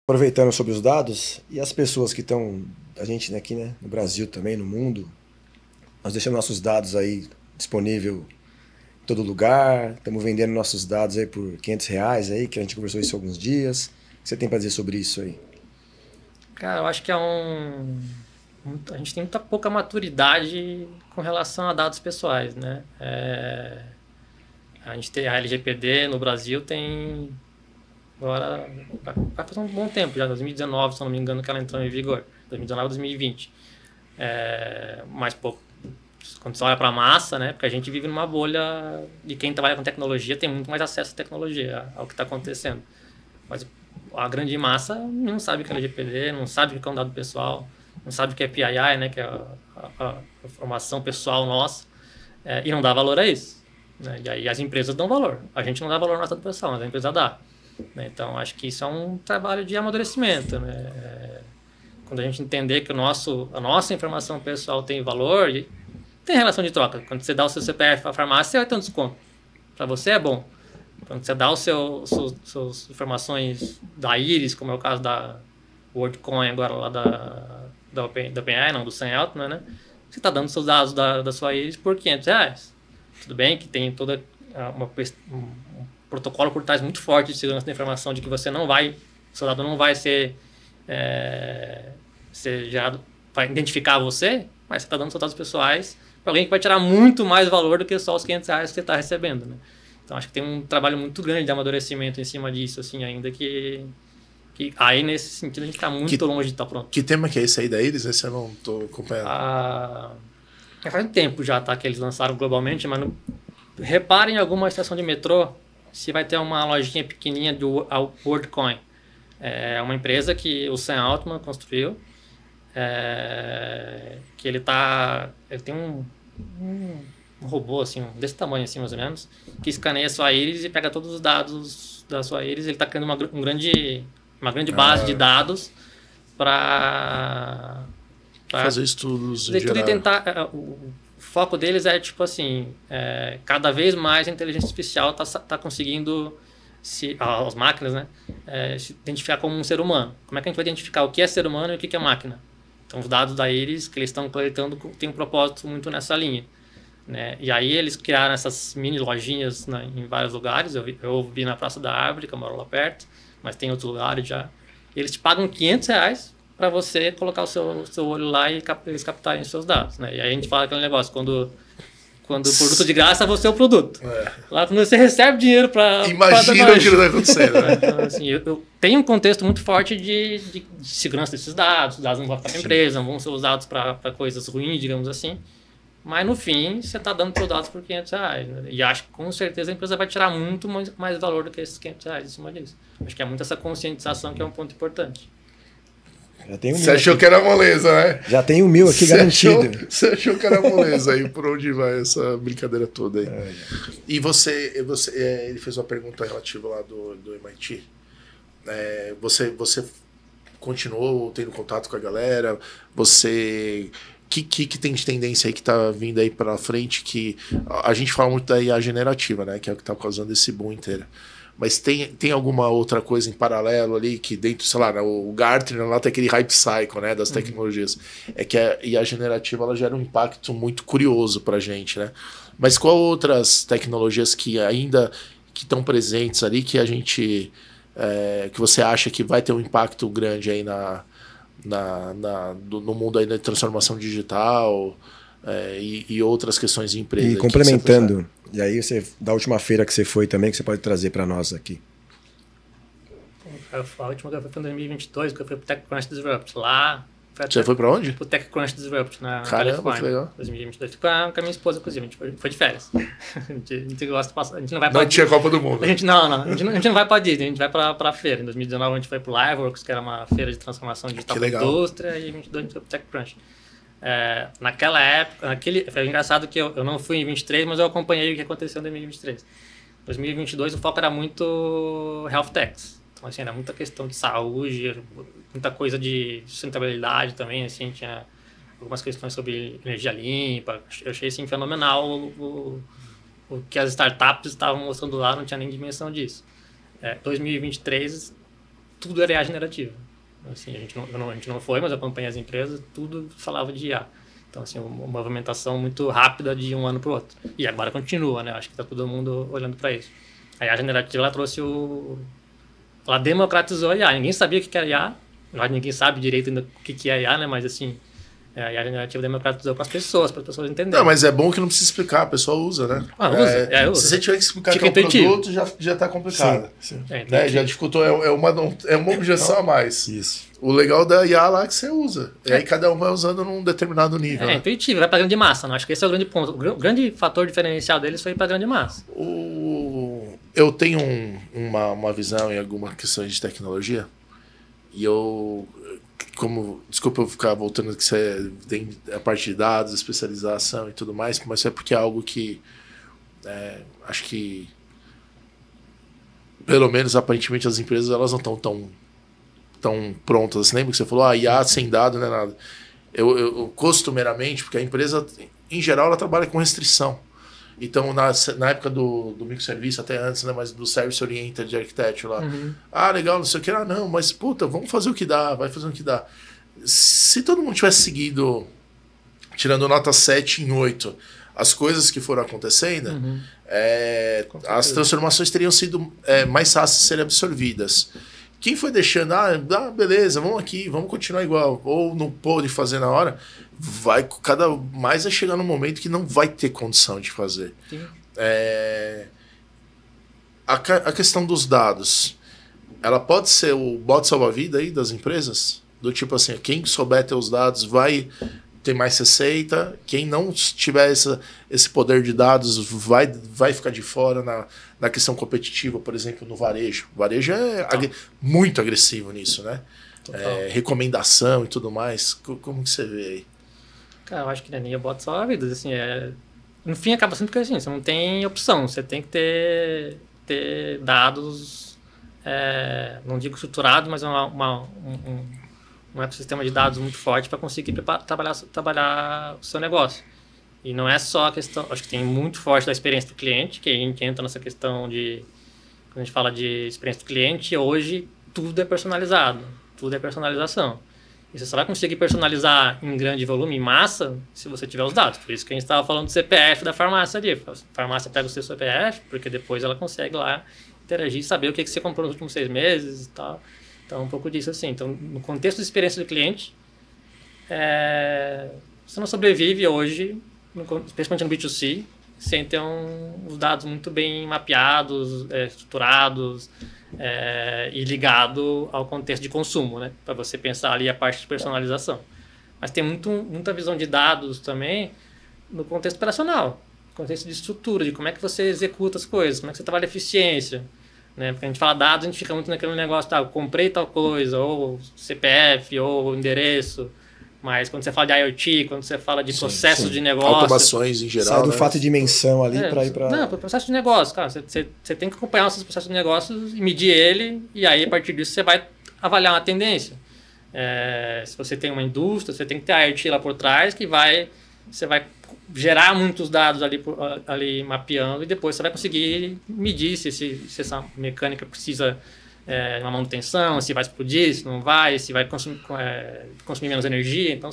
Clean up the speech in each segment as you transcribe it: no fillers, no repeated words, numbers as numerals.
Aproveitando sobre os dados e as pessoas que estão, a gente aqui, né, no Brasil também, no mundo, nós deixamos nossos dados aí disponível em todo lugar, estamos vendendo nossos dados aí por R$ 500 aí, que a gente conversou isso há alguns dias. O que você tem para dizer sobre isso aí? Cara, eu acho que a gente tem muita pouca maturidade com relação a dados pessoais, né? A gente tem a LGPD no Brasil tem agora vai fazer um bom tempo já, 2019, se eu não me engano, que ela entrou em vigor, 2019, 2020. Mas pouco. Quando você olha para a massa, né? Porque a gente vive numa bolha de quem trabalha com tecnologia tem muito mais acesso à tecnologia, ao que está acontecendo. Mas a grande massa não sabe o que é LGPD, não sabe o que é um dado pessoal, não sabe o que é PII, né? Que é a informação pessoal nossa, e não dá valor a isso. Né? E aí as empresas dão valor. A gente não dá valor ao nosso dado pessoal, mas a empresa dá. Né? Então, acho que isso é um trabalho de amadurecimento. Né? Quando a gente entender que a nossa informação pessoal tem valor, tem relação de troca. Quando você dá o seu CPF para a farmácia, você vai ter um desconto. Para você é bom. Quando você dá suas informações da Iris, como é o caso da WorldCoin agora lá da OpenAI, não, do Sam Altman, né? Você está dando seus dados da sua Iris por R$ 500. Tudo bem que tem toda um protocolo por trás muito forte de segurança da informação, de que você não vai, seu dado não vai ser gerado para identificar você, mas você está dando seus dados pessoais para alguém que vai tirar muito mais valor do que só os R$ 500 que você está recebendo, né? Então, acho que tem um trabalho muito grande de amadurecimento em cima disso, assim, ainda que aí, nesse sentido, a gente está muito longe de estar pronto. Que tema que é esse aí da Iris? Esse eu não estou acompanhando. Faz um tempo já, tá, que eles lançaram globalmente, mas reparem em alguma estação de metrô se vai ter uma lojinha pequenininha do WorldCoin. É uma empresa que o Sam Altman construiu, que ele tem um robô assim, desse tamanho assim, mais ou menos, que escaneia a sua íris e pega todos os dados da sua íris. Ele está criando uma grande base de dados para fazer estudos em geral. O foco deles é tipo assim, cada vez mais a inteligência artificial tá conseguindo as máquinas, né, se identificar como um ser humano. Como é que a gente vai identificar o que é ser humano e o que é máquina? Então os dados da íris que eles estão coletando tem um propósito muito nessa linha. Né? E aí eles criaram essas mini lojinhas, né, em vários lugares. Eu vi na Praça da Árvore, que eu moro lá perto, mas tem outros lugares já. Eles te pagam R$ 500 para você colocar o seu olho lá e eles captarem os seus dados. Né? E aí a gente fala aquele negócio, quando o produto de graça, você é o produto. Lá quando você recebe dinheiro para... Imagina o que está acontecendo. Né? Então, assim, eu tenho um contexto muito forte de segurança desses dados. Os dados não vão ficar para a empresa, não vão ser usados para coisas ruins, digamos assim. Mas no fim, você está dando seus dados por R$ 500. Né? E acho que com certeza a empresa vai tirar muito mais valor do que esses R$ 500 em cima disso. Acho que é muito essa conscientização que é um ponto importante. Você achou que era moleza, né? Já tem 1.000 aqui garantido. Você achou que era moleza aí, por onde vai essa brincadeira toda aí. E ele fez uma pergunta relativa lá do MIT. Você continuou tendo contato com a galera? Você... que tem de tendência aí que tá vindo aí pra frente, que a gente fala muito da IA generativa, né? Que é o que tá causando esse boom inteiro. Mas tem alguma outra coisa em paralelo ali que dentro, sei lá, o Gartner lá tem aquele hype cycle, né, das tecnologias. É que a IA generativa ela gera um impacto muito curioso pra gente, né? Mas qual outras tecnologias que ainda que estão presentes ali que a gente que você acha que vai ter um impacto grande aí no mundo aí da transformação digital e outras questões de empresa? E complementando, e aí da última feira que você foi também, que você pode trazer para nós aqui. A última que eu fui foi em 2022, que eu fui pro TechCrunch Disrupt. Lá... Você foi para onde? Pro TechCrunch Disrupt, na Califórnia. Califórnia. Que legal. 2022. Fui com a minha esposa, inclusive. A gente foi de férias. a gente gosta de passar... A gente não vai Não tinha Copa do Mundo. A gente não vai para Disney, a gente vai para feira. Em 2019 a gente foi pro Liveworks, que era uma feira de transformação digital da indústria, e em 2022 a gente foi pro TechCrunch. Naquela época, foi engraçado que eu não fui em 23, mas eu acompanhei o que aconteceu em 2023. Em 2022 o foco era muito health techs. Então, assim, era muita questão de saúde, muita coisa de sustentabilidade também, assim, tinha algumas questões sobre energia limpa. Eu achei, assim, fenomenal o que as startups estavam mostrando lá, não tinha nem dimensão disso. 2023 tudo era IA generativa. Assim, a gente não foi, mas eu acompanhei as empresas, tudo falava de IA. Então, assim, uma movimentação muito rápida de um ano para o outro. E agora continua, né? Acho que está todo mundo olhando para isso. A IA generativa, ela trouxe ela democratizou a IA. Ninguém sabia o que era IA. Ninguém sabe direito ainda o que é IA, né? Mas, assim, a IA generativa democratizou para as pessoas entenderem. Não, mas é bom que não precisa explicar, a pessoa usa, né? Usa. Se você tiver que explicar Fica que é um intuitivo. produto, já tá complicado. Sim. Né? Já dificultou, é uma objeção a mais. Isso. O legal da IA lá é que você usa. E aí cada um vai usando num determinado nível. É intuitivo, vai para grande massa. Né? Acho que esse é o grande ponto. O grande fator diferencial deles foi para grande massa. Eu tenho uma visão em algumas questões de tecnologia. E desculpa eu ficar voltando que você tem a parte de dados, especialização e tudo mais, mas é porque é algo que acho que pelo menos aparentemente as empresas elas não estão tão prontas. Você lembra que você falou, IA sem dado não é nada. Eu costumeiramente, porque a empresa em geral ela trabalha com restrição. Então, na época do microserviço, até antes, né, mas do Service Oriented Architecture lá. Legal, não sei o que. Não, mas puta, vamos fazer o que dá, vai fazer o que dá. Se todo mundo tivesse seguido, tirando nota 7 em 8, as coisas que foram acontecendo, as transformações teriam sido mais fáceis de serem absorvidas. Quem foi deixando, beleza, vamos continuar igual, ou não pôde fazer na hora, cada mais vai chegar num momento que não vai ter condição de fazer. A questão dos dados, ela pode ser o bote salva-vida aí das empresas? Do tipo assim, quem souber ter os dados vai ter mais receita, quem não tiver esse poder de dados vai ficar de fora na questão competitiva, por exemplo, no varejo. O varejo é muito agressivo nisso, né? Recomendação e tudo mais. Como que você vê aí? Cara, eu acho que na linha bota salva-vidas. Assim, no fim, acaba sendo que assim, você não tem opção. Você tem que ter dados, não digo estruturados, mas um ecossistema de dados muito forte para conseguir trabalhar o seu negócio. E não é só a questão... Acho que tem muito forte da experiência do cliente, que a gente entra nessa questão de... Quando a gente fala de experiência do cliente, hoje tudo é personalizado. Tudo é personalização. E você só vai conseguir personalizar em grande volume, em massa, se você tiver os dados. Por isso que a gente estava falando do CPF da farmácia ali. A farmácia pega o seu CPF, porque depois ela consegue lá interagir e saber o que você comprou nos últimos 6 meses e tal. Então, um pouco disso assim. Então, no contexto de experiência do cliente, você não sobrevive hoje, especialmente no B2C, sem ter os dados muito bem mapeados, estruturados e ligado ao contexto de consumo, né? Para você pensar ali a parte de personalização. Mas tem muita visão de dados também no contexto operacional, no contexto de estrutura, de como é que você executa as coisas, como é que você trabalha a eficiência. Né? Porque a gente fala dados, a gente fica muito naquele negócio, eu comprei tal coisa, ou CPF, ou endereço, mas quando você fala de IoT, quando você fala de processos de negócio... Automações em geral, sai do fato de dimensão ali para ir para... Não, para o processo de negócio, cara, você tem que acompanhar os seus processos de negócio e medir ele, e aí a partir disso você vai avaliar uma tendência. Se você tem uma indústria, você tem que ter a IoT lá por trás, você vai gerar muitos dados ali mapeando e depois você vai conseguir medir se essa mecânica precisa de uma manutenção, se vai explodir, se não vai, se vai consumir menos energia. Então,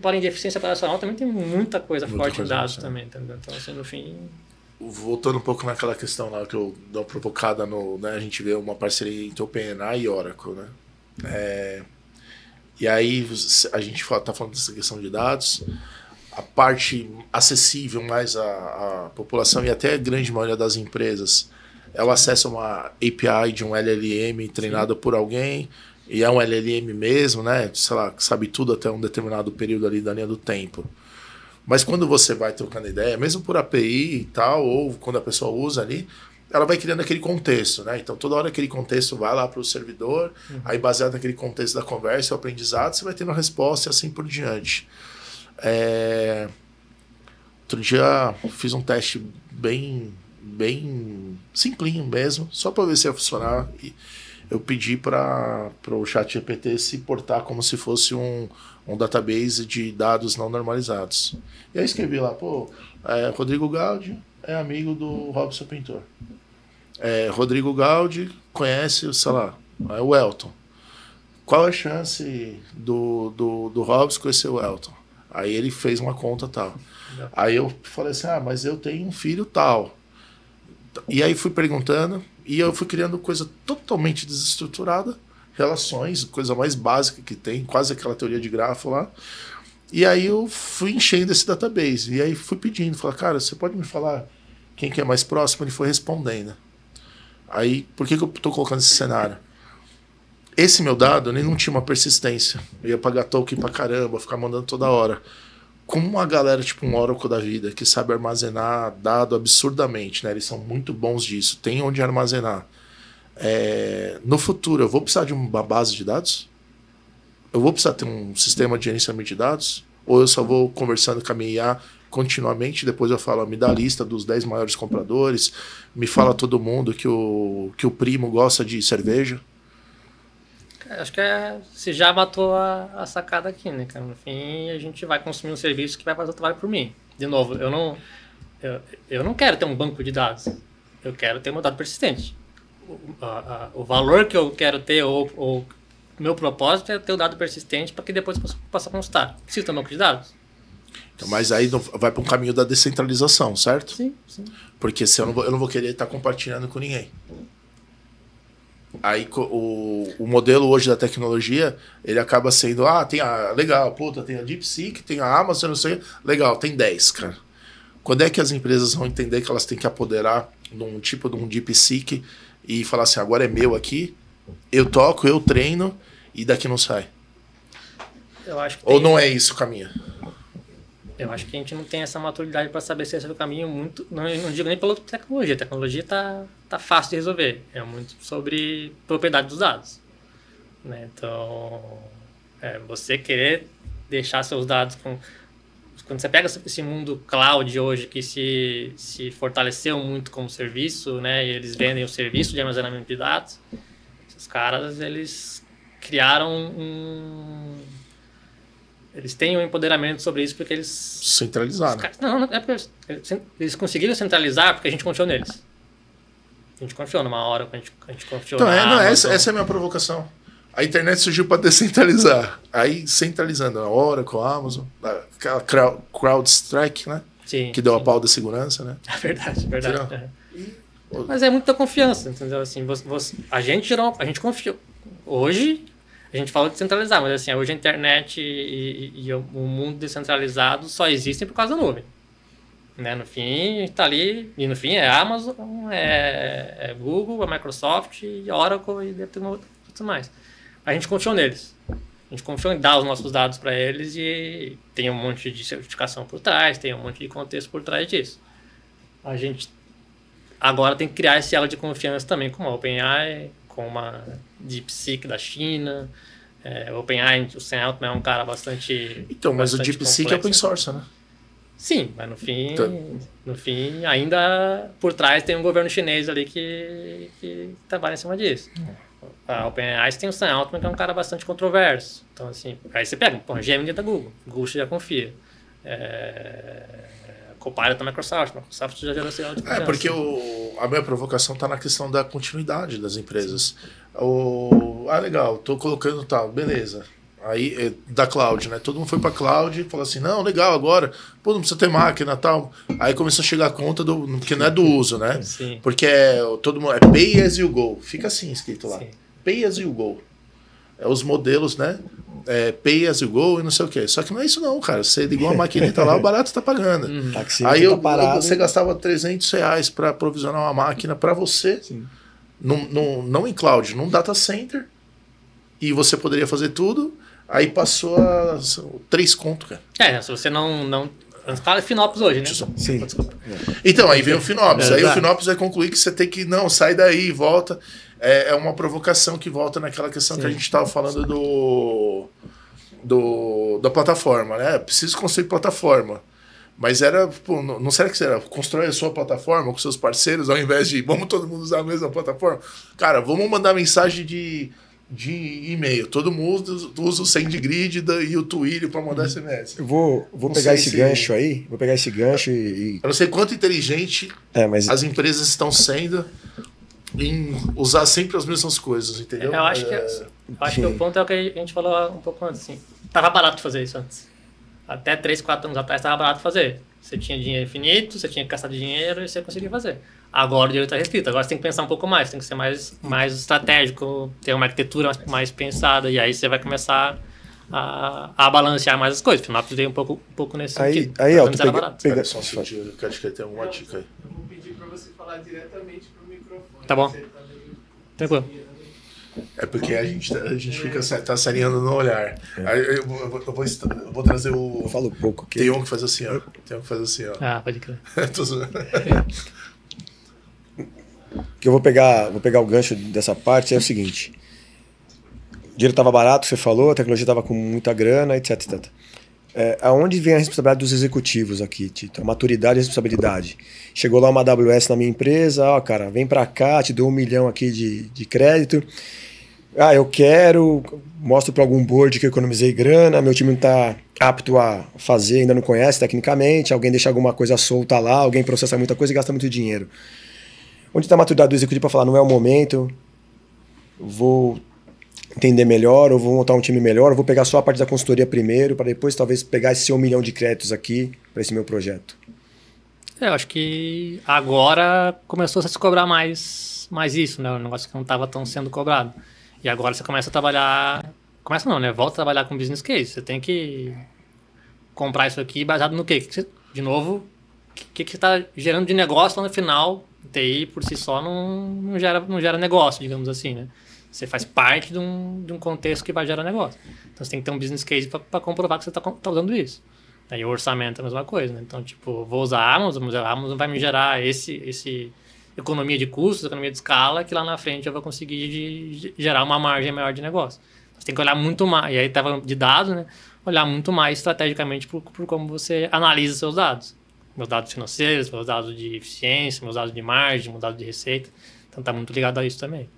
porém, de eficiência operacional também tem muita coisa forte em dados também. Entendeu? Então, assim, no fim... Voltando um pouco naquela questão lá que eu dou uma provocada né, a gente vê uma parceria entre OpenAI e Oracle, né? E aí a gente está falando dessa questão de dados, a parte acessível mais à população e até a grande maioria das empresas é o acesso a uma API de um LLM treinado por alguém, e é um LLM mesmo, né? Sei lá, sabe tudo até um determinado período ali da linha do tempo. Mas quando você vai trocando ideia, mesmo por API e tal, ou quando a pessoa usa ali, ela vai criando aquele contexto, né? Então, toda hora aquele contexto vai lá para o servidor, aí baseado naquele contexto da conversa e o aprendizado, você vai tendo a resposta e assim por diante. Outro dia eu fiz um teste bem simplinho mesmo, só para ver se ia funcionar. E eu pedi para o ChatGPT se portar como se fosse um database de dados não normalizados. E aí escrevi lá, Rodrigo Gaudi é amigo do Robson Pintor. Rodrigo Gaudi conhece, sei lá, Aí o Elton. Qual a chance do Robson conhecer o Elton? Aí ele fez uma conta tal. Aí eu falei assim, mas eu tenho um filho tal. E aí fui perguntando, e eu fui criando coisa totalmente desestruturada, relações, coisa mais básica que tem, quase aquela teoria de grafo lá. E aí eu fui enchendo esse database, e aí fui pedindo, falei, cara, você pode me falar quem que é mais próximo? Ele foi respondendo. Aí, por que eu tô colocando esse cenário? Esse meu dado, ele não tinha uma persistência. Eu ia pagar token pra caramba, ficar mandando toda hora. Como uma galera, tipo um Oracle da vida, que sabe armazenar dado absurdamente, né? Eles são muito bons disso, tem onde armazenar. No futuro, eu vou precisar de uma base de dados? Eu vou precisar ter um sistema de gerenciamento de dados? Ou eu só vou conversando com a minha IA continuamente, depois eu falo, me dá a lista dos 10 maiores compradores, me fala todo mundo que o primo gosta de cerveja? Acho que você já matou a sacada aqui, né, cara? No fim, a gente vai consumir um serviço que vai fazer o trabalho por mim. De novo, eu não quero ter um banco de dados. Eu quero ter um dado persistente. O valor que eu quero ter, ou meu propósito é ter o dado persistente para que depois eu possa constar. Preciso ter um banco de dados? Então, mas aí vai para um caminho da descentralização, certo? Sim. Porque se eu não vou querer estar compartilhando com ninguém. Aí o modelo hoje da tecnologia, ele acaba sendo, legal, puta, tem a DeepSeek, tem a Amazon, não sei, legal, tem 10, cara. Quando é que as empresas vão entender que elas têm que apoderar de um DeepSeek e falar assim, agora é meu aqui, eu toco, eu treino e daqui não sai? Eu acho que Ou não é isso o caminho? Eu acho que a gente não tem essa maturidade para saber se esse é o caminho muito... Não digo nem pela tecnologia. A tecnologia tá fácil de resolver. É muito sobre propriedade dos dados. Né? Então, você querer deixar seus dados com... Quando você pega esse mundo cloud hoje, que se fortaleceu muito como serviço, né? E eles vendem o serviço de armazenamento de dados, esses caras, eles criaram Eles têm um empoderamento sobre isso porque eles... Centralizaram. Não é porque eles conseguiram centralizar porque a gente confiou neles. A gente confiou numa hora, a gente confiou essa é a minha provocação. A internet surgiu para descentralizar. Aí, centralizando a Oracle, a Amazon, aquela CrowdStrike, né? Sim, que deu a pau da segurança, né? É verdade. Mas é muita confiança, entendeu? Assim, a gente confiou. Hoje... A gente fala de centralizar, mas assim, hoje a internet e o mundo descentralizado só existem por causa da nuvem. Né? No fim, está ali, e no fim é Amazon, é Google, é Microsoft, Oracle e deve ter outros mais. A gente confiou neles. A gente confiou em dar os nossos dados para eles e tem um monte de certificação por trás, tem um monte de contexto por trás disso. A gente agora tem que criar esse elo de confiança também com a OpenAI, com uma DeepSeek da China. O OpenAI, o Sam Altman é um cara bastante... Então, mas o DeepSeek é open source, né? Sim, mas no fim, ainda por trás tem um governo chinês ali que trabalha em cima disso. A OpenAI tem o Sam Altman, que é um cara bastante controverso. Então, assim, aí você pega, Gemini da Google já confia. Copilot da Microsoft já gerou sinal de confiança. Porque a minha provocação está na questão da continuidade das empresas. Legal, tô colocando tal, beleza. Aí, da cloud, né? Todo mundo foi pra cloud e falou assim, não, legal, agora, não precisa ter máquina e tal. Aí começou a chegar a conta porque não é do uso, né? Sim. Porque todo mundo pay as you go. Fica assim escrito lá. Sim. Pay as you go. Os modelos, né? Pay as you go e não sei o quê. Só que não é isso não, cara. Você ligou uma maquineta lá, o barato tá pagando. Aí você gastava R$300 para provisionar uma máquina para você. Sim. Não em cloud, num data center. E você poderia fazer tudo. Aí passou a 3 conto, cara. Se você não fala Finopus hoje, né? Sim. Desculpa. Então, aí vem o Finopus. Aí o Finopus vai concluir que você tem que... Não, sai daí, volta. É uma provocação que volta naquela questão que a gente estava falando da plataforma, né? Preciso construir plataforma. Mas não será que será? Constrói a sua plataforma com seus parceiros ao invés de vamos todo mundo usar a mesma plataforma? Cara, vamos mandar mensagem de e-mail. Todo mundo usa o SendGrid e o Twilio para mandar SMS. Eu vou pegar esse gancho aí. Vou pegar esse gancho e... Eu não sei quanto inteligente as empresas estão sendo em usar sempre as mesmas coisas, entendeu? Eu acho que o ponto é o que a gente falou um pouco antes, assim. Tava barato fazer isso antes. Até 3, 4 anos atrás tava barato fazer. Você tinha dinheiro infinito, você tinha que gastar dinheiro e você conseguia fazer. Agora o dinheiro está restrito. Agora você tem que pensar um pouco mais, tem que ser mais estratégico, ter uma arquitetura mais pensada, e aí você vai começar a balancear mais as coisas. O Finópolis veio um pouco nesse sentido. Aí, ó, Pega só um segundinho, eu acho que tem alguma dica aí. Eu vou pedir para você falar diretamente pro microfone. Tá bom. Você tá meio... Tranquilo. É porque a gente fica tá se alinhando no olhar. Aí eu vou trazer o... Eu falo pouco aqui. Tem um que faz assim, ó. Tem um que faz assim, ó. Ah, pode crer. Tô zoando. Que eu vou pegar o gancho dessa parte é o seguinte. O dinheiro estava barato, você falou, a tecnologia estava com muita grana, etc, etc. Aonde vem a responsabilidade dos executivos aqui, Tito? A maturidade e a responsabilidade. Chegou lá uma AWS na minha empresa, ó, cara, vem para cá, te dou 1 milhão aqui de crédito. Eu quero, mostro para algum board que eu economizei grana, meu time não está apto a fazer, ainda não conhece tecnicamente, alguém deixa alguma coisa solta lá, alguém processa muita coisa e gasta muito dinheiro. Onde está a maturidade do executivo para falar, não é o momento, vou entender melhor, ou vou montar um time melhor, ou vou pegar só a parte da consultoria primeiro, para depois talvez pegar esse 1 milhão de créditos aqui para esse meu projeto? Eu acho que agora começou a se cobrar mais isso, né? Um negócio que não estava tão sendo cobrado. E agora você começa a trabalhar... Começa não, né? Volta a trabalhar com business case. Você tem que comprar isso aqui baseado no quê? De novo, o que você está gerando de negócio lá no final? TI por si só não gera negócio, digamos assim, né? Você faz parte de um contexto que vai gerar negócio. Então você tem que ter um business case para comprovar que você está usando isso. Aí o orçamento é a mesma coisa, né? Então, tipo, vou usar a Amazon, mas a Amazon vai me gerar esse economia de custos, economia de escala, que lá na frente eu vou conseguir gerar uma margem maior de negócio. Você tem que olhar muito mais, e aí estava de dados, né? Olhar muito mais estrategicamente por como você analisa seus dados. Meus dados financeiros, meus dados de eficiência, meus dados de margem, meus dados de receita. Então tá muito ligado a isso também.